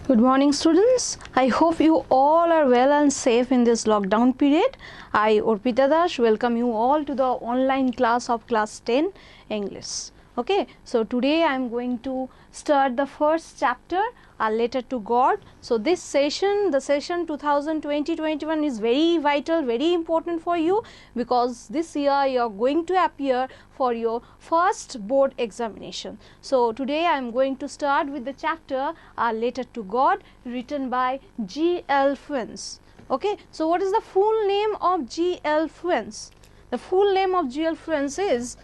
Good morning, students. I hope you all are well and safe in this lockdown period. I, Arpita Dash, welcome you all to the online class of class 10 English. Okay, so today I am going to start the first chapter, A Letter to God. So this session, the session 2020-21 is very vital, very important for you, because this year you are going to appear for your first board examination. So today I am going to start with the chapter A Letter to God, written by G.L. Fuentes. Okay, so what is the full name of G.L. Fuentes? The full name of G.L. Fuentes is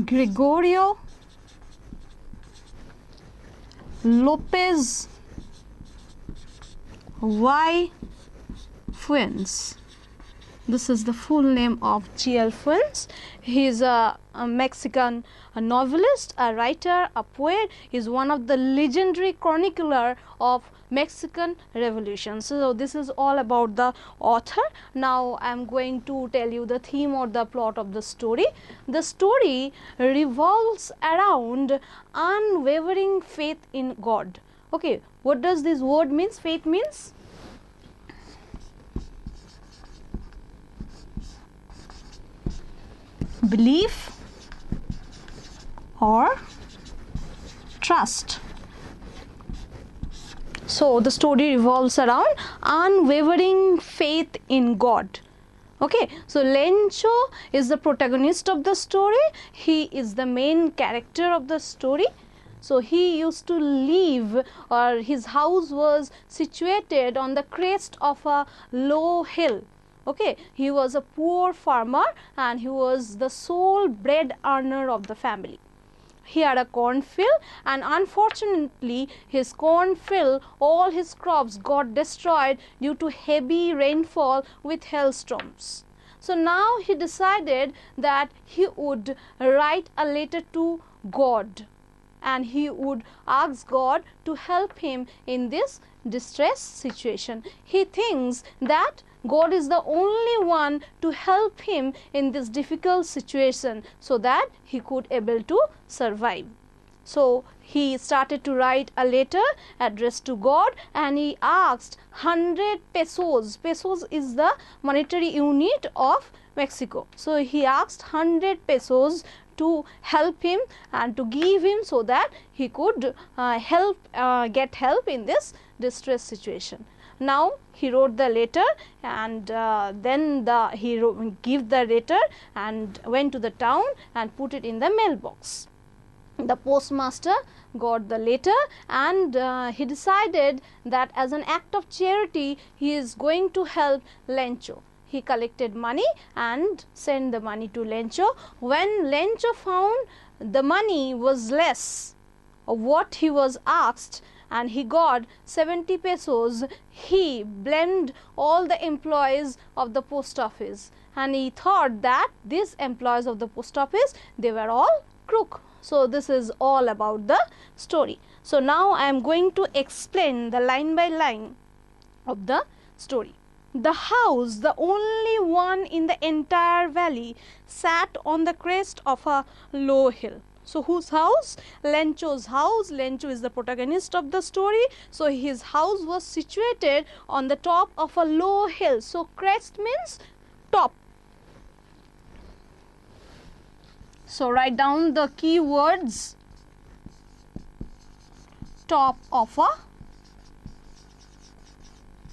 Gregorio Lopez Y. Fuentes. This is the full name of G.L. Fuentes. He is a Mexican novelist, a writer, a poet. He is one of the legendary chronicler of Mexican Revolution. So this is all about the author. Now I am going to tell you the theme or the plot of the story. The story revolves around unwavering faith in God. Okay, what does this word means? Faith means belief or trust. So the story revolves around unwavering faith in God. Okay, so Lencho is the protagonist of the story. He is the main character of the story. So he used to live, or his house was situated on the crest of a low hill. Okay, he was a poor farmer and he was the sole bread earner of the family. He had a cornfield, and unfortunately his cornfield, all his crops got destroyed due to heavy rainfall with hailstorms. So now he decided that he would write a letter to God and he would ask God to help him in this distress situation. He thinks that God is the only one to help him in this difficult situation so that he could able to survive. So he started to write a letter addressed to God, and he asked 100 pesos. Pesos is the monetary unit of Mexico. So he asked 100 pesos to help him and to give him so that he could get help in this distress situation. Now he wrote the letter, and then he gave the letter and went to the town and put it in the mailbox. The postmaster got the letter, and he decided that as an act of charity he is going to help Lencho. He collected money and sent the money to Lencho. When Lencho found the money was less of what he was asked and he got 70 pesos, he blamed all the employees of the post office, and he thought that these employees of the post office, they were all crook. So this is all about the story. So now I am going to explain the line by line of the story. The house, the only one in the entire valley, sat on the crest of a low hill. So whose house? Lencho's house. Lencho is the protagonist of the story. So his house was situated on the top of a low hill. So crest means top. So write down the key words: top of a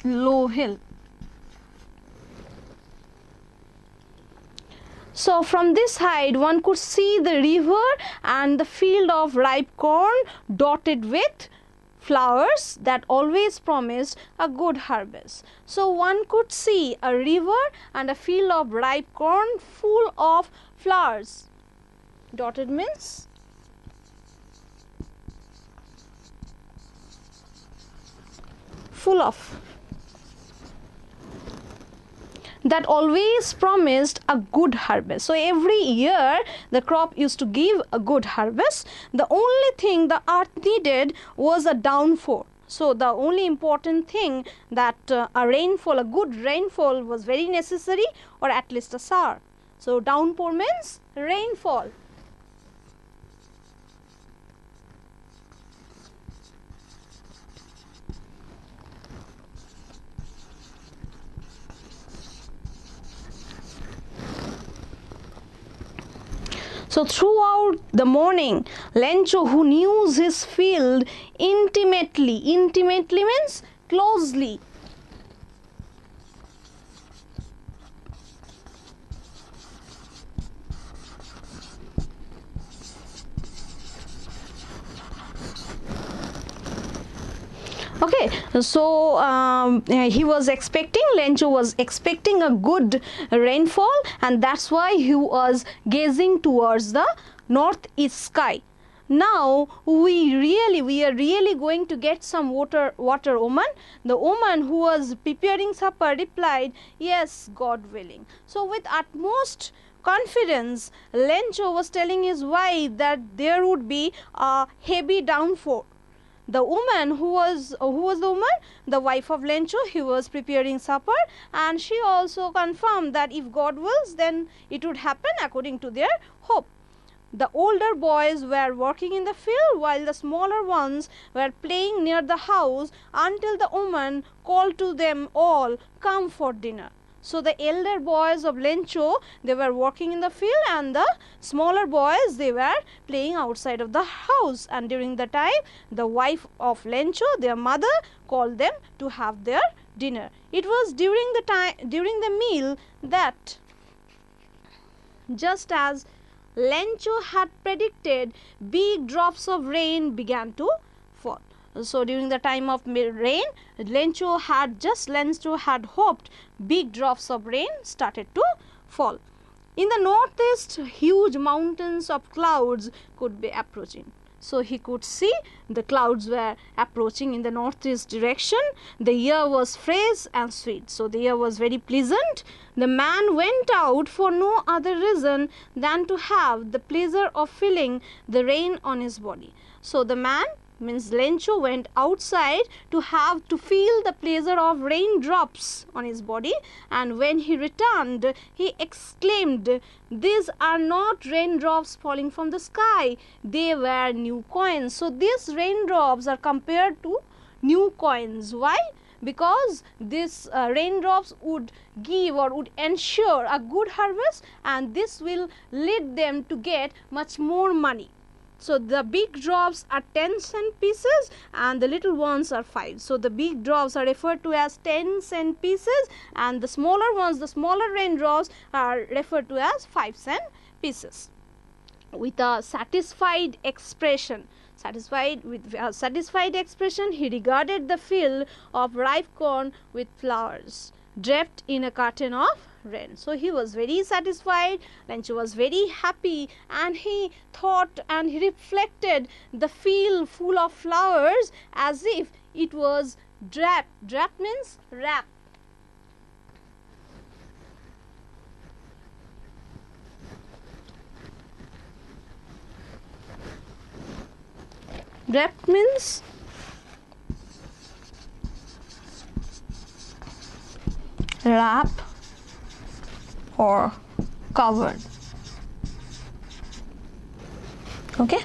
low hill. So from this height one could see the river and the field of ripe corn dotted with flowers that always promised a good harvest. So one could see a river and a field of ripe corn full of flowers. Dotted means full of, that always promised a good harvest. So every year the crop used to give a good harvest. The only thing the earth needed was a downpour. So the only important thing that a rainfall, a good rainfall was very necessary, or at least a shower. So downpour means rainfall. So throughout the morning, Lencho, who knew his field intimately means closely, okay, so Lencho was expecting a good rainfall, and that's why he was gazing towards the northeast sky. Now we are really going to get some water, woman. The woman who was preparing supper replied, yes, God willing. So with utmost confidence, Lencho was telling his wife that there would be a heavy downpour. The woman who was the woman, the wife of Lencho, he was preparing supper, and she also confirmed that if God wills, then it would happen according to their hope. The older boys were working in the field while the smaller ones were playing near the house until the woman called to them all, come for dinner. So the elder boys of Lencho, they were working in the field, and the smaller boys, they were playing outside of the house. And during the time, the wife of Lencho, their mother, called them to have their dinner. It was during the meal that, just as Lencho had predicted, big drops of rain began to fall. So during the time of rain, Lencho had hoped big drops of rain started to fall. In the northeast, huge mountains of clouds could be approaching. So he could see the clouds were approaching in the northeast direction. The air was fresh and sweet. So the air was very pleasant. The man went out for no other reason than to have the pleasure of feeling the rain on his body. So the man, means Lencho, went outside to feel the pleasure of raindrops on his body, and when he returned, he exclaimed, these are not raindrops falling from the sky, they were new coins. So these raindrops are compared to new coins. Why? Because these raindrops would give or would ensure a good harvest, and this will lead them to get much more money. So the big drops are 10-cent pieces and the little ones are 5. So the big drops are referred to as 10-cent pieces, and the smaller ones, the smaller raindrops, are referred to as 5-cent pieces. With a satisfied expression, he regarded the field of ripe corn with flowers draped in a curtain of rain. So he was very satisfied, Lencho was very happy, and he thought and he reflected the field full of flowers as if it was draped. Draped means wrap. Draped means wrap or covered. Okay.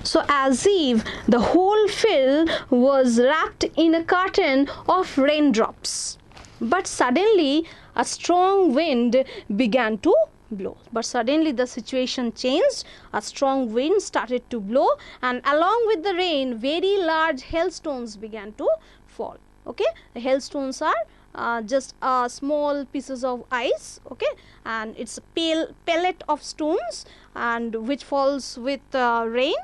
So as if the whole field was wrapped in a curtain of raindrops. But suddenly a strong wind began to blow. But suddenly the situation changed. A strong wind started to blow, and along with the rain, very large hailstones began to fall. Okay, the hailstones are just small pieces of ice, okay, and it's a pellet of stones, and which falls with rain.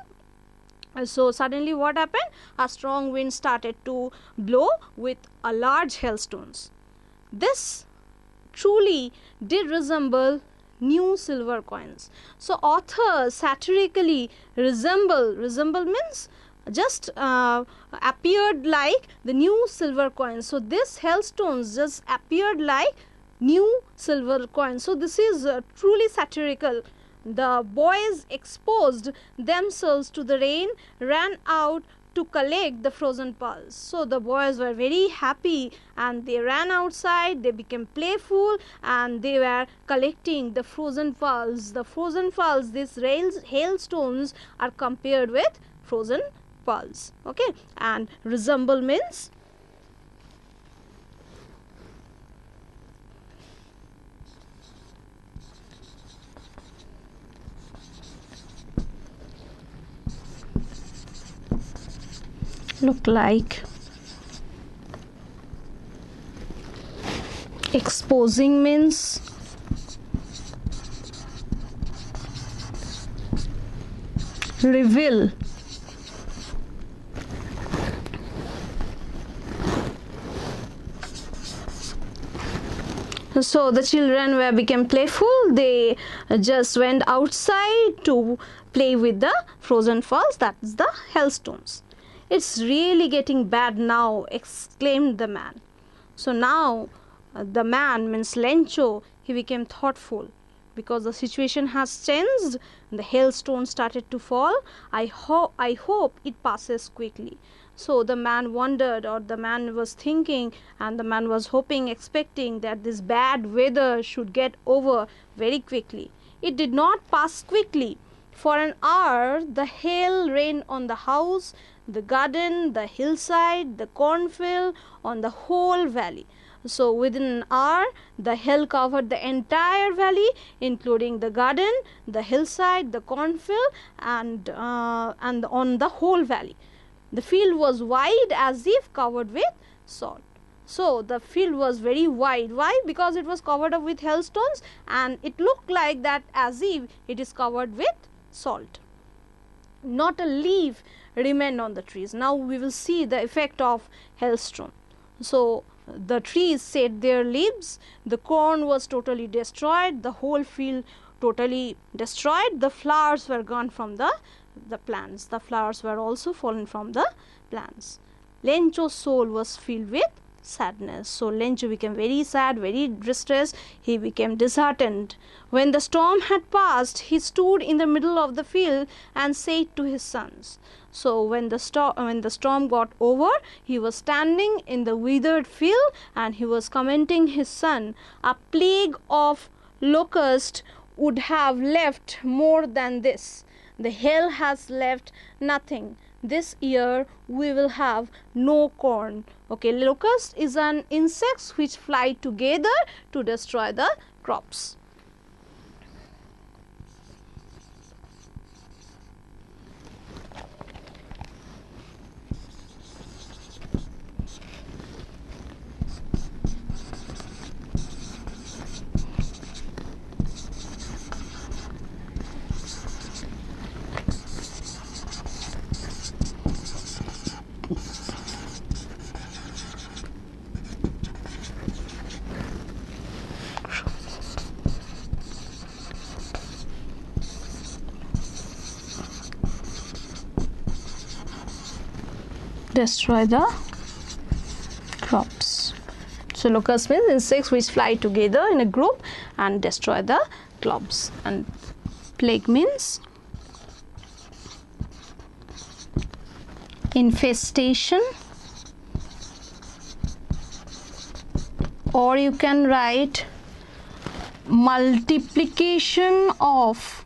So suddenly what happened? A strong wind started to blow with a large hailstones. This truly did resemble new silver coins. So author satirically resemble means just appeared like the new silver coins. So this hailstones just appeared like new silver coins. So this is truly satirical. The boys exposed themselves to the rain, ran out to collect the frozen pearls. So the boys were very happy and they ran outside, they became playful, and they were collecting the frozen pearls. The frozen pearls, these hailstones are compared with frozen pearls. Okay, and resemble means look like. Exposing means reveal. So the children became playful. They just went outside to play with the frozen falls, that is the hailstones. It's really getting bad now, exclaimed the man. So now the man, means Lencho, he became thoughtful because the situation has changed. The hailstones started to fall. I hope it passes quickly. So the man wondered, or the man was thinking, and the man was hoping, expecting that this bad weather should get over very quickly. It did not pass quickly. For an hour, the hail rained on the house, the garden, the hillside, the cornfield, on the whole valley. So within an hour, the hail covered the entire valley, including the garden, the hillside, the cornfield, and on the whole valley. The field was wide as if covered with salt. So the field was very wide. Why? Because it was covered up with hailstones, and it looked like that as if it is covered with salt. Not a leaf remained on the trees. Now we will see the effect of hailstone. So the trees shed their leaves, the corn was totally destroyed, the whole field totally destroyed, the flowers were gone from the plants, the flowers were also fallen from the plants. Lencho's soul was filled with sadness. So Lencho became very sad, very distressed, he became disheartened. When the storm had passed, he stood in the middle of the field and said to his sons. So when the storm got over, he was standing in the withered field and he was commenting his son, a plague of locusts would have left more than this. The hail has left nothing. This year we will have no corn. Okay, locust is an insect which fly together to destroy the crops. Destroy the crops. So locust means insects which fly together in a group and destroy the crops. And plague means infestation, or you can write multiplication of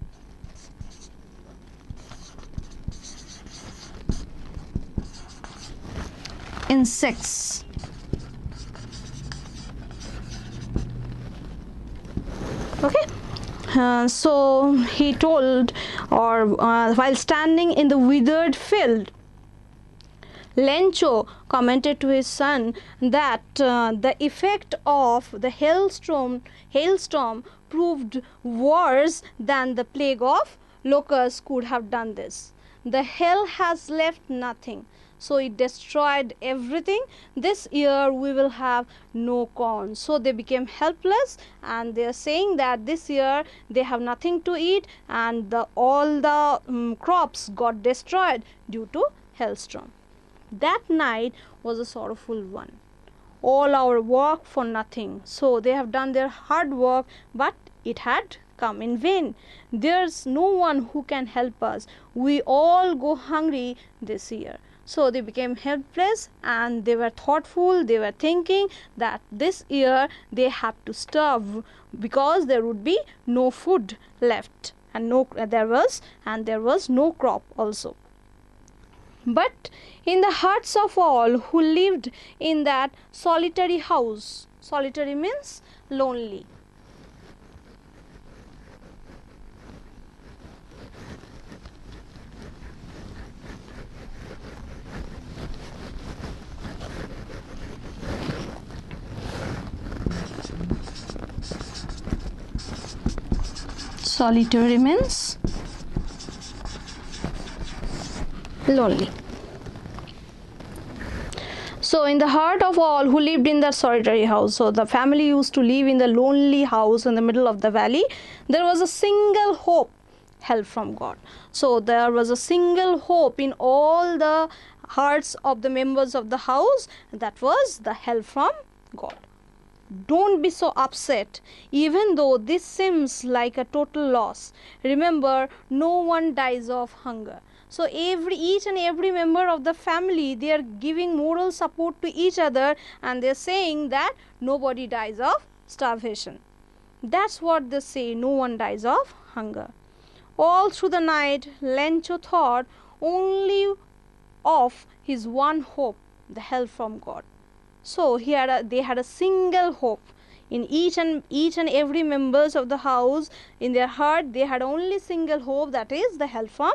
insects. Okay, so he told, or while standing in the withered field, Lencho commented to his son that the effect of the hailstorm proved worse than the plague of locusts could have done this. The hail has left nothing. So it destroyed everything. This year we will have no corn. So they became helpless and they are saying that this year they have nothing to eat, and all the crops got destroyed due to hailstorm. That night was a sorrowful one. All our work for nothing. So they have done their hard work, but it had come in vain. There's no one who can help us. We all go hungry this year. So they became helpless and they were thoughtful. They were thinking that this year they have to starve because there would be no food left, and there was no crop also. But in the hearts of all who lived in that solitary house, solitary means lonely, Solitary means lonely. So in the heart of all who lived in that solitary house, so the family used to live in the lonely house in the middle of the valley, there was a single hope, help from God. So there was a single hope in all the hearts of the members of the house, that was the help from God. Don't be so upset, even though this seems like a total loss. Remember, no one dies of hunger. So each and every member of the family, they are giving moral support to each other, and they are saying that nobody dies of starvation. That's what they say, no one dies of hunger. All through the night, Lencho thought only of his one hope, the help from God. So they had a single hope. In each and every members of the house, in their heart, they had only single hope, that is the help from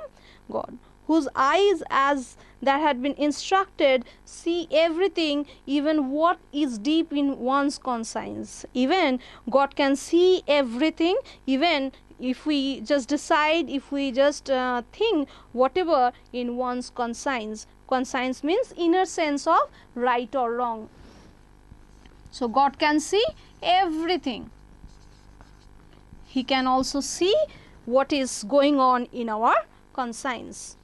God, whose eyes, as that had been instructed, see everything, even what is deep in one's conscience. Even God can see everything, even if we just decide, if we just think whatever in one's conscience. Conscience means inner sense of right or wrong. So God can see everything. He can also see what is going on in our conscience.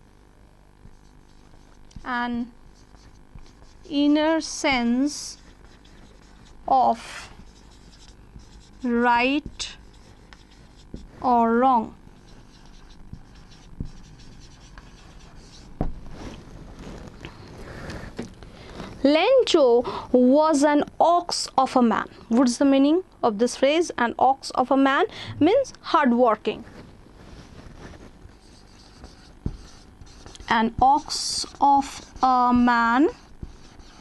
An inner sense of right or wrong. Lencho was an ox of a man. What is the meaning of this phrase? An ox of a man means hardworking. An ox of a man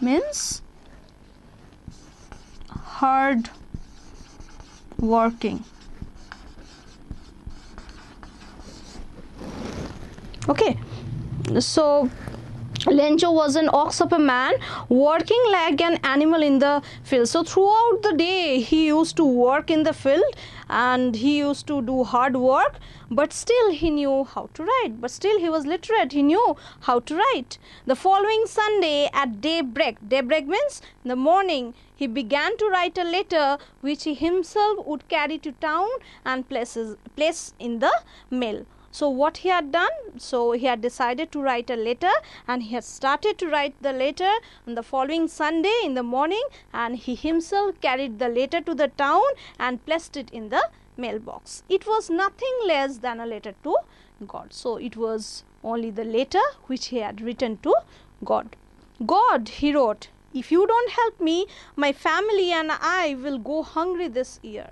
means hard working. Okay, so Lencho was an ox of a man working like an animal in the field. So throughout the day he used to work in the field and he used to do hard work, but still he knew how to write. But still he was literate, he knew how to write. The following Sunday at daybreak means in the morning, he began to write a letter which he himself would carry to town and place in the mail. So what he had done, so he had decided to write a letter, and he had started to write the letter on the following Sunday in the morning, and he himself carried the letter to the town and placed it in the mailbox. It was nothing less than a letter to God. So it was only the letter which he had written to God. God, he wrote, if you don't help me, my family and I will go hungry this year.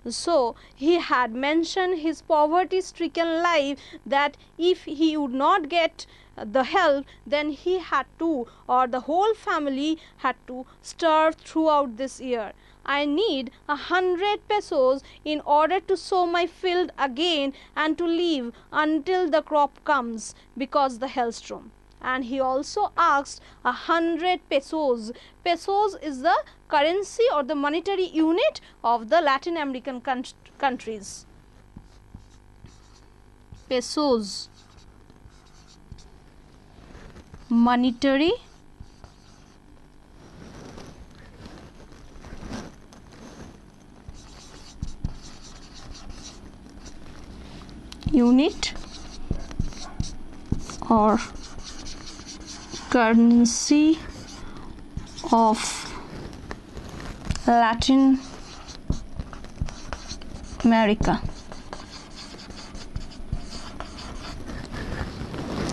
So he had mentioned his poverty-stricken life, that if he would not get the help, then he had to, or the whole family had to, starve throughout this year. I need 100 pesos in order to sow my field again and to live until the crop comes, because the hailstorm. And he also asked 100 pesos. Pesos is the currency or the monetary unit of the Latin American countries. Pesos, monetary unit or currency of Latin America.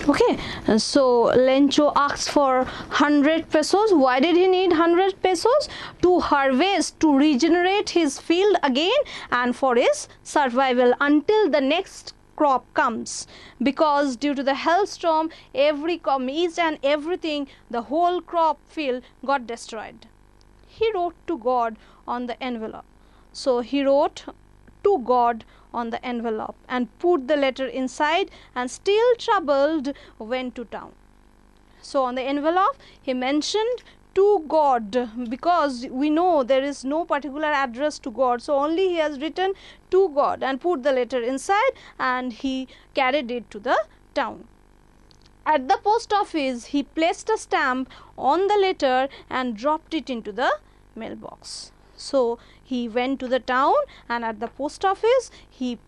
Okay, so Lencho asked for 100 pesos. Why did he need 100 pesos? To harvest, to regenerate his field again, and for his survival until the next crop comes, because due to the hailstorm, each and everything, the whole crop field got destroyed. He wrote to God on the envelope. So he wrote to God on the envelope and put the letter inside, and still troubled went to town. So on the envelope he mentioned to God, because we know there is no particular address to God, so only he has written to God and put the letter inside, and he carried it to the town. At the post office, he placed a stamp on the letter and dropped it into the mailbox. So he went to the town, and at the post office he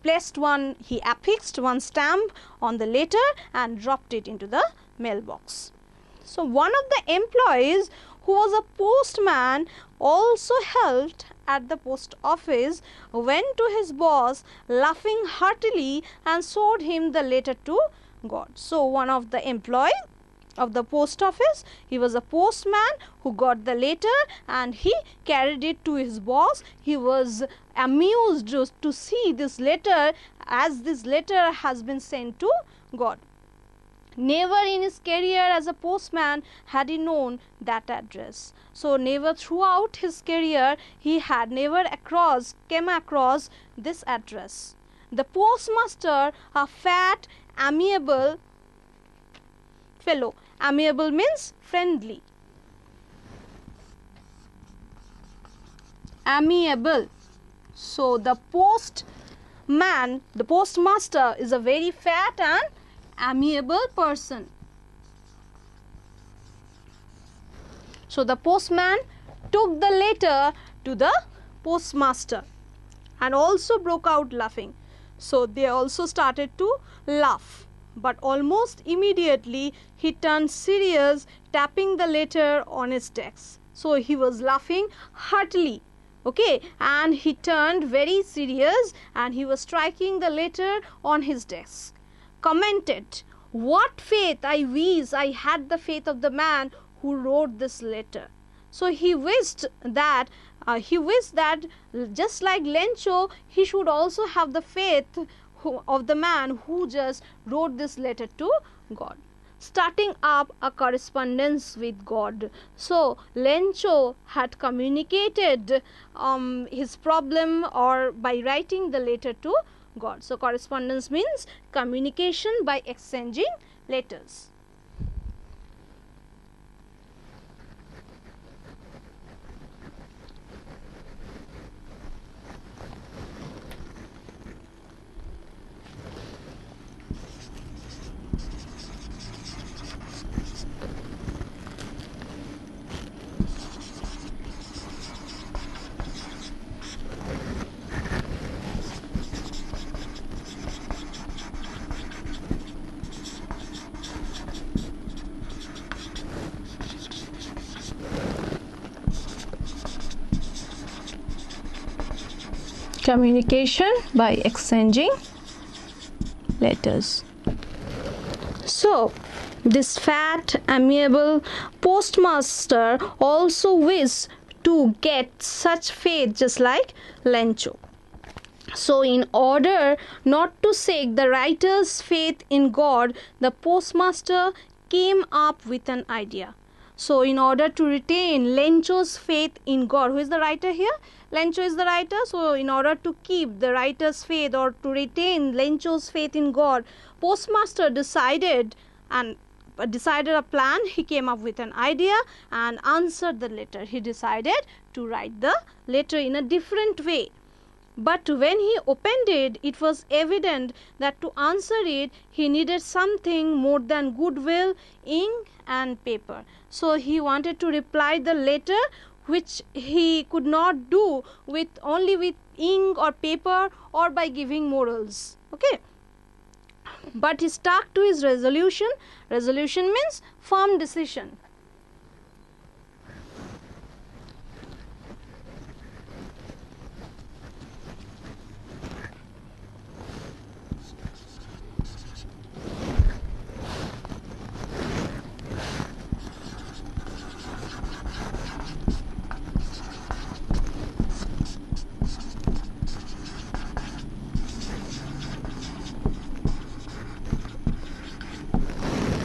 affixed one stamp on the letter and dropped it into the mailbox. So one of the employees, who was a postman, also helped at the post office, went to his boss laughing heartily and showed him the letter to God. So one of the employees of the post office, he was a postman who got the letter and he carried it to his boss. He was amused to see this letter, as this letter has been sent to God. Never in his career as a postman had he known that address. So never throughout his career he had never came across this address. The postmaster, a fat, amiable fellow. Amiable means friendly. Amiable. So the postmaster is a very fat and amiable person. So the postman took the letter to the postmaster and also broke out laughing. So they also started to laugh, but almost immediately he turned serious, tapping the letter on his desk. So he was laughing heartily, okay, and he turned very serious and he was striking the letter on his desk. Commented, "What faith! I wish I had the faith of the man who wrote this letter." So he wished that just like Lencho, he should also have the faith of the man who just wrote this letter to God. Starting up a correspondence with God. So Lencho had communicated his problem or by writing the letter to God. So correspondence means communication by exchanging letters. Communication by exchanging letters. So this fat, amiable postmaster also wished to get such faith just like Lencho. So in order not to shake the writer's faith in God, the postmaster came up with an idea. So in order to retain Lencho's faith in God, who is the writer here? Lencho is the writer. So in order to keep the writer's faith or to retain Lencho's faith in God, postmaster decided a plan. He came up with an idea and answered the letter. He decided to write the letter in a different way. But when he opened it, it was evident that to answer it, he needed something more than goodwill, ink and paper. So he wanted to reply the letter, which he could not do only with ink or paper or by giving morals. Okay. But he stuck to his resolution. Resolution means firm decision.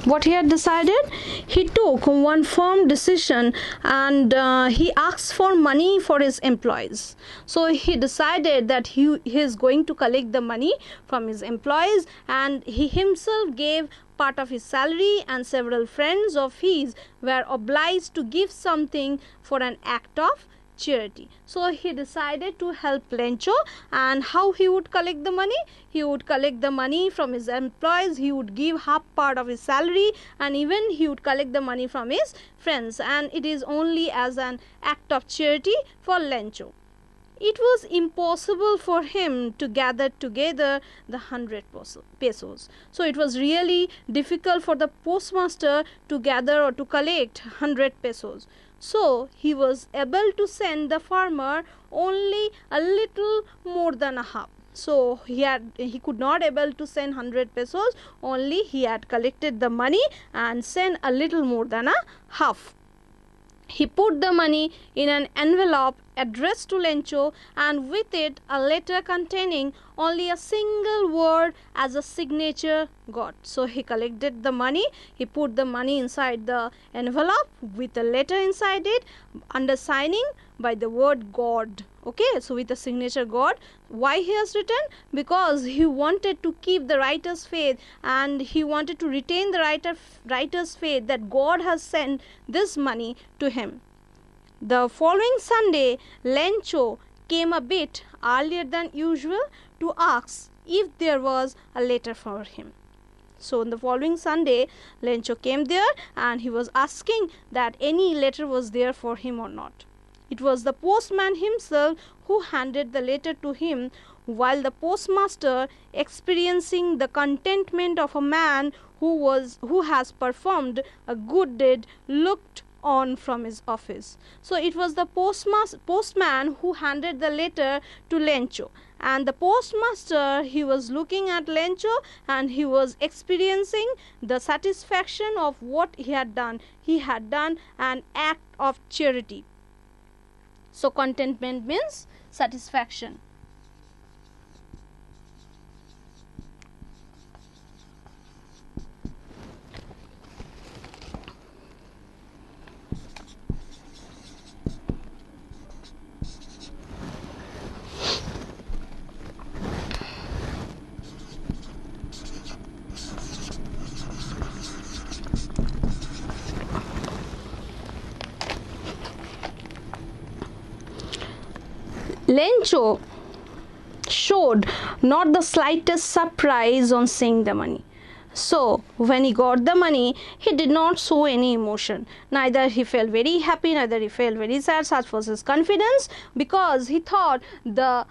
what he had decided? He took one firm decision, and he asked for money for his employees. So he decided that he is going to collect the money from his employees, and he himself gave part of his salary, and several friends of his were obliged to give something for an act of charity. So he decided to help Lencho, and how he would collect the money? He would collect the money from his employees, he would give half part of his salary, and even he would collect the money from his friends, and it is only as an act of charity for Lencho. It was impossible for him to gather together the 100 pesos. So it was really difficult for the postmaster to gather or to collect 100 pesos. So he was able to send the farmer only a little more than a half. So he could not able to send 100 pesos, only he had collected the money and sent a little more than a half. He put the money in an envelope addressed to Lencho, and with it a letter containing only a single word as a signature got. So he collected the money, he put the money inside the envelope with a letter inside it, undersigning by the word God. Okay, so with the signature God. Why he has written? Because he wanted to keep the writer's faith, and he wanted to retain the writer's faith that God has sent this money to him. The following Sunday, Lencho came a bit earlier than usual to ask if there was a letter for him. So on the following Sunday, Lencho came there, and he was asking that any letter was there for him or not. It was the postman himself who handed the letter to him, while the postmaster, experiencing the contentment of a man who has performed a good deed, looked on from his office. So it was the postman who handed the letter to Lencho, and the postmaster, he was looking at Lencho, and he was experiencing the satisfaction of what he had done. He had done an act of charity. So contentment means satisfaction. Lencho showed not the slightest surprise on seeing the money. So when he got the money, he did not show any emotion. Neither he felt very happy, neither he felt very sad. Such was his confidence, because he thought the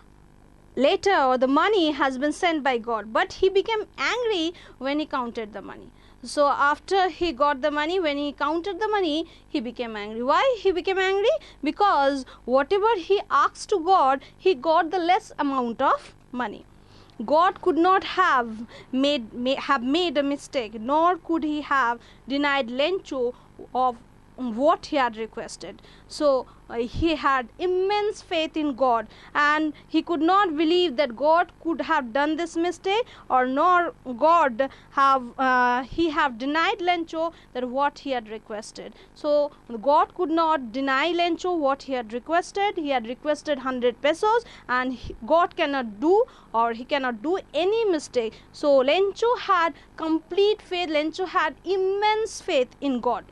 letter or the money has been sent by God. But he became angry when he counted the money. So after he got the money, when he counted the money, he became angry. Why he became angry? Because whatever he asked to God, he got the less amount of money. God could not have made a mistake, nor could he have denied Lencho of what he had requested. So he had immense faith in God, and he could not believe that God could have done this mistake, or nor God he have denied Lencho that what he had requested. So God could not deny Lencho what he had requested. He had requested 100 pesos, and God cannot do, or he cannot do any mistake. So Lencho had complete faith. Lencho had immense faith in God.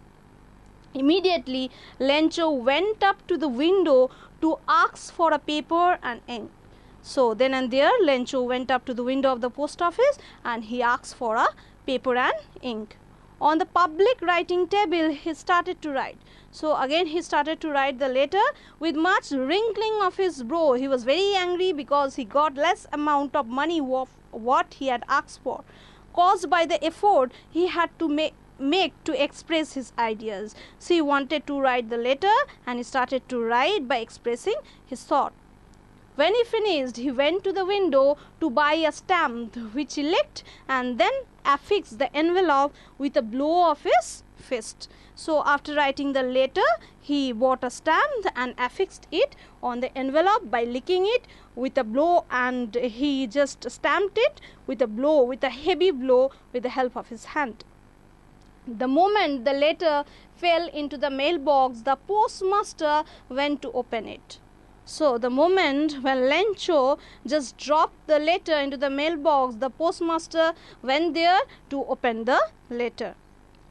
Immediately, Lencho went up to the window to ask for a paper and ink. So then and there, Lencho went up to the window of the post office, and he asked for a paper and ink. On the public writing table, he started to write. So again he started to write the letter with much wrinkling of his brow. He was very angry because he got less amount of money of what he had asked for, caused by the effort he had to make to express his ideas. So he wanted to write the letter, and he started to write by expressing his thought. When he finished, he went to the window to buy a stamp, which he licked and then affixed the envelope with a blow of his fist. So after writing the letter, he bought a stamp and affixed it on the envelope by licking it with a blow, and he just stamped it with a blow, with a heavy blow, with the help of his hand. The moment the letter fell into the mailbox, the postmaster went to open it. So the moment when Lencho just dropped the letter into the mailbox, the postmaster went there to open the letter.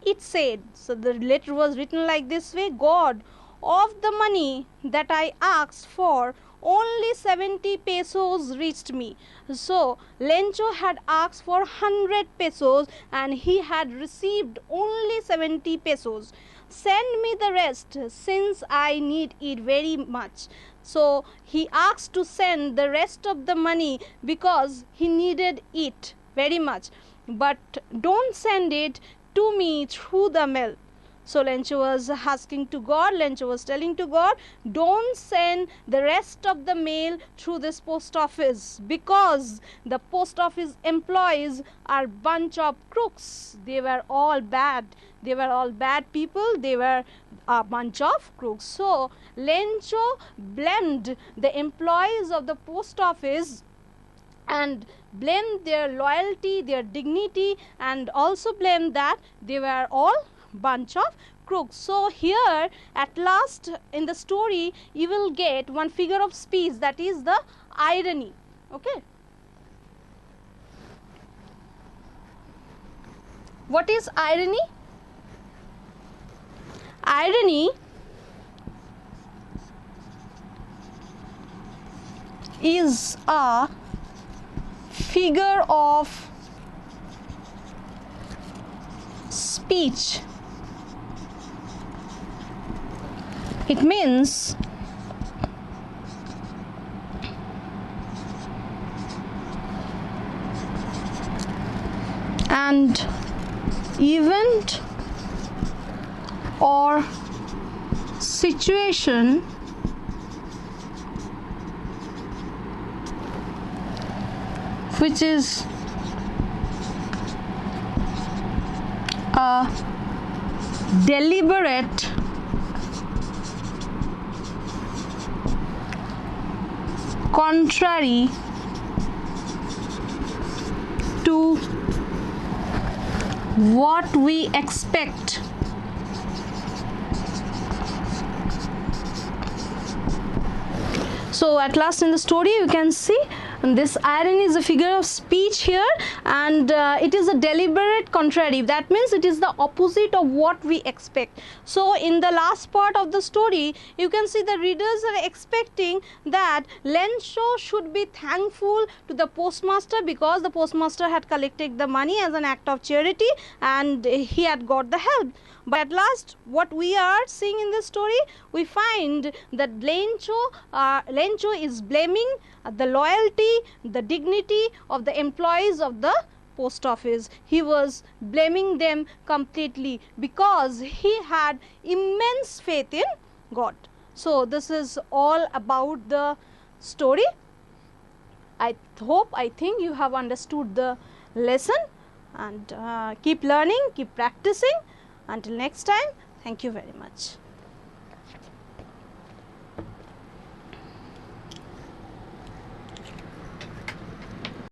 It said, so the letter was written like this way: God, of the money that I asked for, only 70 pesos reached me. So Lencho had asked for 100 pesos and he had received only 70 pesos. Send me the rest, since I need it very much. So he asked to send the rest of the money because he needed it very much. But don't send it to me through the mail. So Lencho was asking to God, Lencho was telling to God, don't send the rest of the mail through this post office, because the post office employees are bunch of crooks. They were all bad. They were all bad people. They were a bunch of crooks. So Lencho blamed the employees of the post office and blamed their loyalty, their dignity, and also blamed that they were all bunch of crooks. So here at last in the story you will get one figure of speech, that is the irony. Okay, what is irony? Irony is a figure of speech. It means an event or situation which is a deliberate contrary to what we expect. So at last in the story you can see this irony is a figure of speech here, and it is a deliberate contrary. That means it is the opposite of what we expect. So in the last part of the story you can see the readers are expecting that Lencho should be thankful to the postmaster because the postmaster had collected the money as an act of charity and he had got the help. But at last what we are seeing in this story, we find that Lencho is blaming the loyalty, the dignity of the employees of the post office. He was blaming them completely because he had immense faith in God. So this is all about the story. I think you have understood the lesson, and keep learning, keep practicing. Until next time, thank you very much.